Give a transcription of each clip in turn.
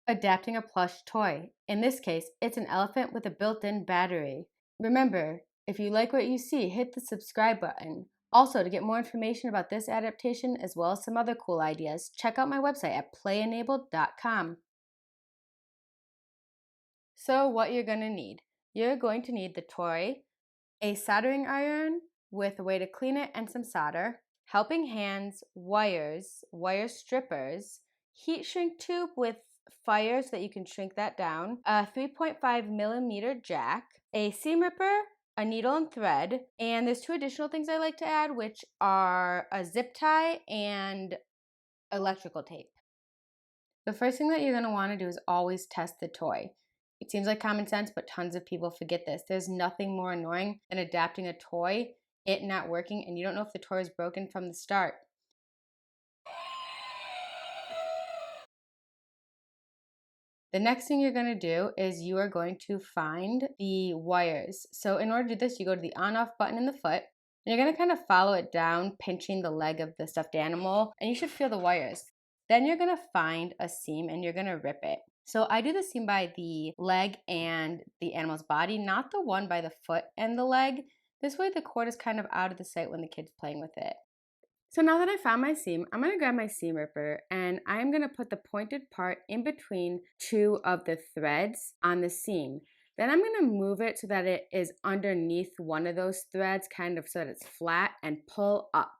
Adapting a plush toy. In this case, it's an elephant with a built-in battery. Remember, if you like what you see, hit the subscribe button. Also, to get more information about this adaptation as well as some other cool ideas, check out my website at playenabled.com. So what you're going to need. You're going to need the toy, a soldering iron with a way to clean it and some solder, helping hands, wires, wire strippers, heat shrink tube with fire so that you can shrink that down, a 3.5 millimeter jack, a seam ripper, a needle and thread, and there's two additional things I like to add, which are a zip tie and electrical tape. The first thing that you're going to want to do is always test the toy. It seems like common sense, but tons of people forget this. There's nothing more annoying than adapting a toy, it not working, and you don't know if the toy is broken from the start. The next thing you're going to do is you are going to find the wires. So in order to do this, you go to the on-off button in the foot, and you're going to kind of follow it down, pinching the leg of the stuffed animal, and you should feel the wires. Then you're going to find a seam and you're going to rip it. So I do the seam by the leg and the animal's body, not the one by the foot and the leg. This way the cord is kind of out of the sight when the kid's playing with it. So now that I found my seam, I'm going to grab my seam ripper and I'm going to put the pointed part in between two of the threads on the seam. Then I'm going to move it so that it is underneath one of those threads, kind of so that it's flat, and pull up.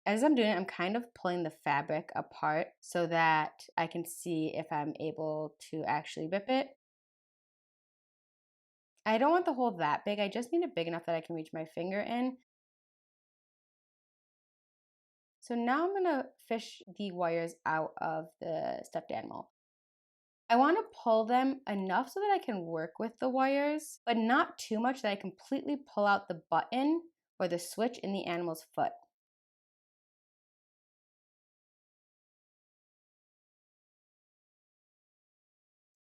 As I'm doing it, I'm kind of pulling the fabric apart so that I can see if I'm able to actually rip it. I don't want the hole that big, I just need it big enough that I can reach my finger in. So now I'm going to fish the wires out of the stuffed animal. I want to pull them enough so that I can work with the wires, but not too much that I completely pull out the button or the switch in the animal's foot.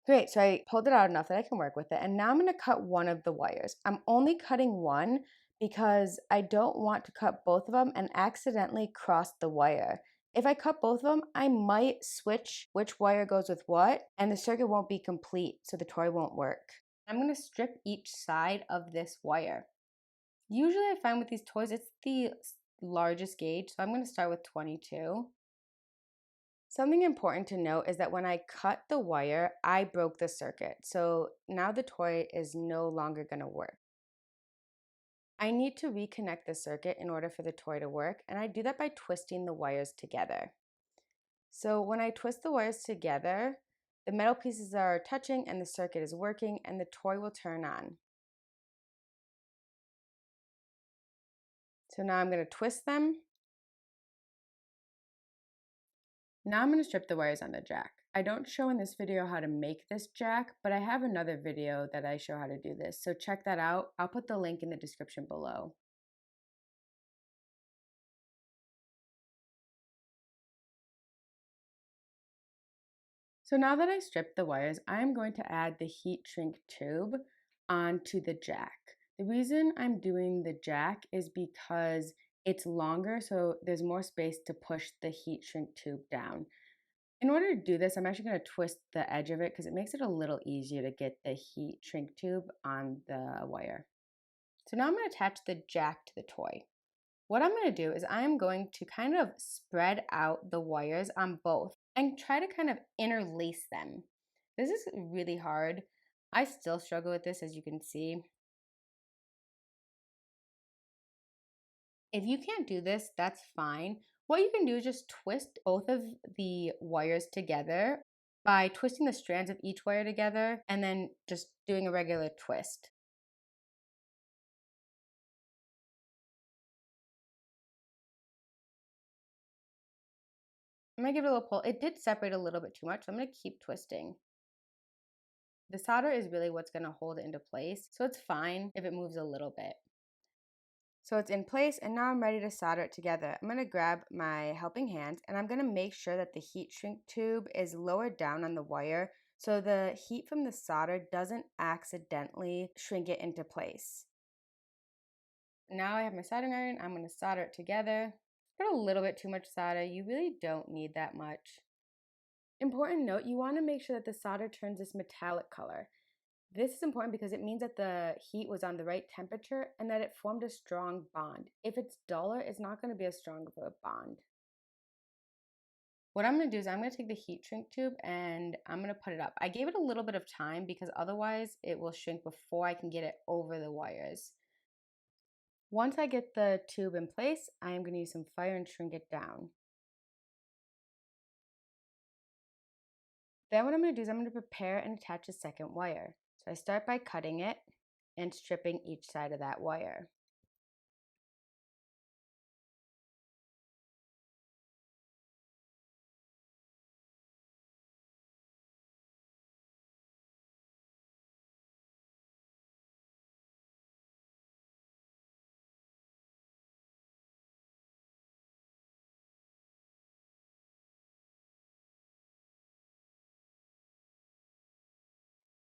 Great, so I pulled it out enough that I can work with it, and now I'm going to cut one of the wires. I'm only cutting one because I don't want to cut both of them and accidentally cross the wire. If I cut both of them, I might switch which wire goes with what, and the circuit won't be complete, so the toy won't work. I'm going to strip each side of this wire. Usually I find with these toys, it's the largest gauge, so I'm going to start with 22. Something important to note is that when I cut the wire, I broke the circuit. So now the toy is no longer going to work. I need to reconnect the circuit in order for the toy to work, and I do that by twisting the wires together. So when I twist the wires together, the metal pieces are touching and the circuit is working and the toy will turn on. So now I'm going to twist them. Now I'm going to strip the wires on the jack. I don't show in this video how to make this jack, but I have another video that I show how to do this, so check that out. I'll put the link in the description below. So now that I stripped the wires, I am going to add the heat shrink tube onto the jack. The reason I'm doing the jack is because it's longer, so there's more space to push the heat shrink tube down. In order to do this, I'm actually going to twist the edge of it because it makes it a little easier to get the heat shrink tube on the wire. So now I'm going to attach the jack to the toy. What I'm going to do is I'm going to kind of spread out the wires on both and try to kind of interlace them. This is really hard. I still struggle with this, as you can see. If you can't do this, that's fine. What you can do is just twist both of the wires together by twisting the strands of each wire together and then just doing a regular twist. I'm gonna give it a little pull. It did separate a little bit too much, so I'm gonna keep twisting. The solder is really what's gonna hold it into place, so it's fine if it moves a little bit. So it's in place, and now I'm ready to solder it together. I'm gonna grab my helping hand, and I'm gonna make sure that the heat shrink tube is lowered down on the wire so the heat from the solder doesn't accidentally shrink it into place. Now I have my soldering iron. I'm gonna solder it together. Got a little bit too much solder. You really don't need that much. Important note, you want to make sure that the solder turns this metallic color. This is important because it means that the heat was on the right temperature and that it formed a strong bond. If it's duller, it's not going to be as strong of a bond. What I'm going to do is I'm going to take the heat shrink tube and I'm going to put it up. I gave it a little bit of time because otherwise it will shrink before I can get it over the wires. Once I get the tube in place, I am going to use some fire and shrink it down. Then what I'm going to do is I'm going to prepare and attach a second wire. So I start by cutting it and stripping each side of that wire.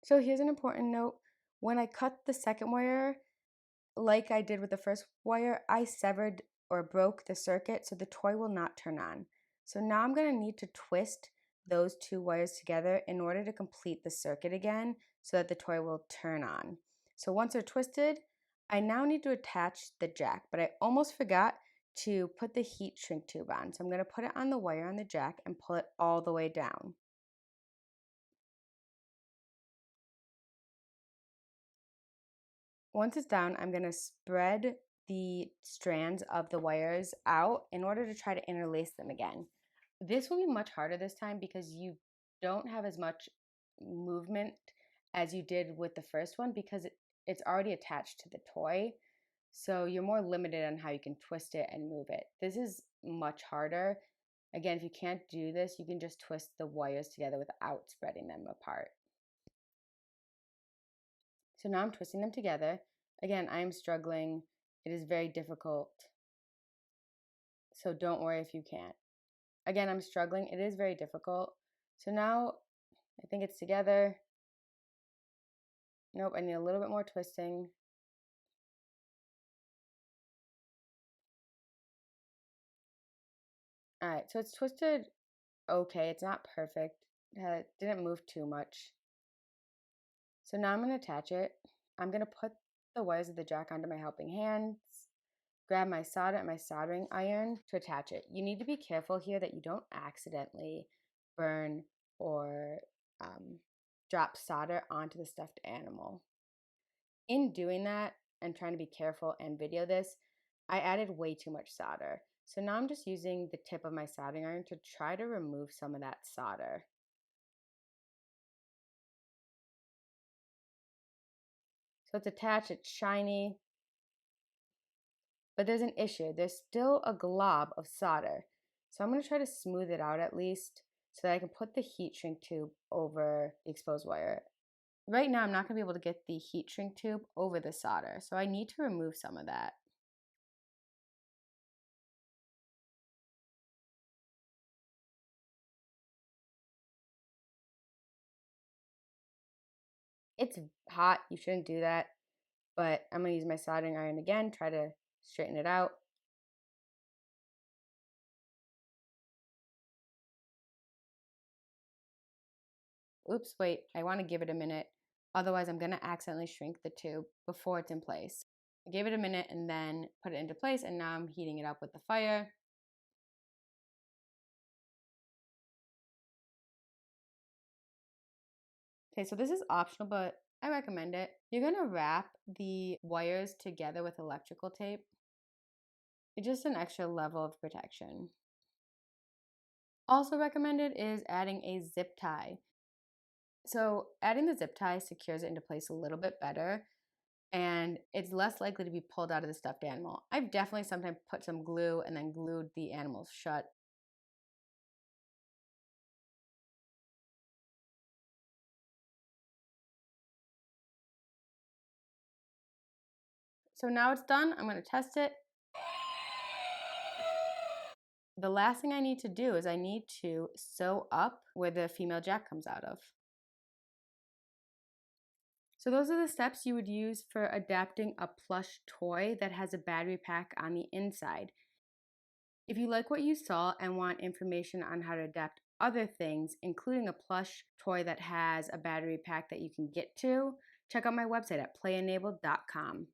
So here's an important note. When I cut the second wire, like I did with the first wire, I severed or broke the circuit so the toy will not turn on. So now I'm going to need to twist those two wires together in order to complete the circuit again so that the toy will turn on. So once they're twisted, I now need to attach the jack, but I almost forgot to put the heat shrink tube on. So I'm going to put it on the wire on the jack and pull it all the way down. Once it's down, I'm going to spread the strands of the wires out in order to try to interlace them again. This will be much harder this time because you don't have as much movement as you did with the first one because it's already attached to the toy. So you're more limited on how you can twist it and move it. This is much harder. Again, if you can't do this, you can just twist the wires together without spreading them apart. So now I'm twisting them together. Again, I am struggling. It is very difficult. So don't worry if you can't. Again, I'm struggling. It is very difficult. So now I think it's together. Nope, I need a little bit more twisting. All right, so it's twisted okay. It's not perfect. It didn't move too much. So now I'm going to attach it. I'm going to put the wires of the jack onto my helping hands, grab my solder and my soldering iron to attach it. You need to be careful here that you don't accidentally burn or drop solder onto the stuffed animal. In doing that and trying to be careful and video this, I added way too much solder. So now I'm just using the tip of my soldering iron to try to remove some of that solder. So it's attached, it's shiny, but there's an issue. There's still a glob of solder. So I'm going to try to smooth it out at least so that I can put the heat shrink tube over the exposed wire. Right now, I'm not going to be able to get the heat shrink tube over the solder, so I need to remove some of that. It's hot, you shouldn't do that, but I'm going to use my soldering iron again, try to straighten it out. Oops, wait, I want to give it a minute. Otherwise, I'm going to accidentally shrink the tube before it's in place. I gave it a minute and then put it into place, and now I'm heating it up with the fire. Okay, so this is optional, but I recommend it. You're going to wrap the wires together with electrical tape. It's just an extra level of protection. Also recommended is adding a zip tie. So adding the zip tie secures it into place a little bit better and it's less likely to be pulled out of the stuffed animal. I've definitely sometimes put some glue and then glued the animals shut. So now it's done. I'm going to test it. The last thing I need to do is I need to sew up where the female jack comes out of. So those are the steps you would use for adapting a plush toy that has a battery pack on the inside. If you like what you saw and want information on how to adapt other things, including a plush toy that has a battery pack that you can get to, check out my website at playenabled.com.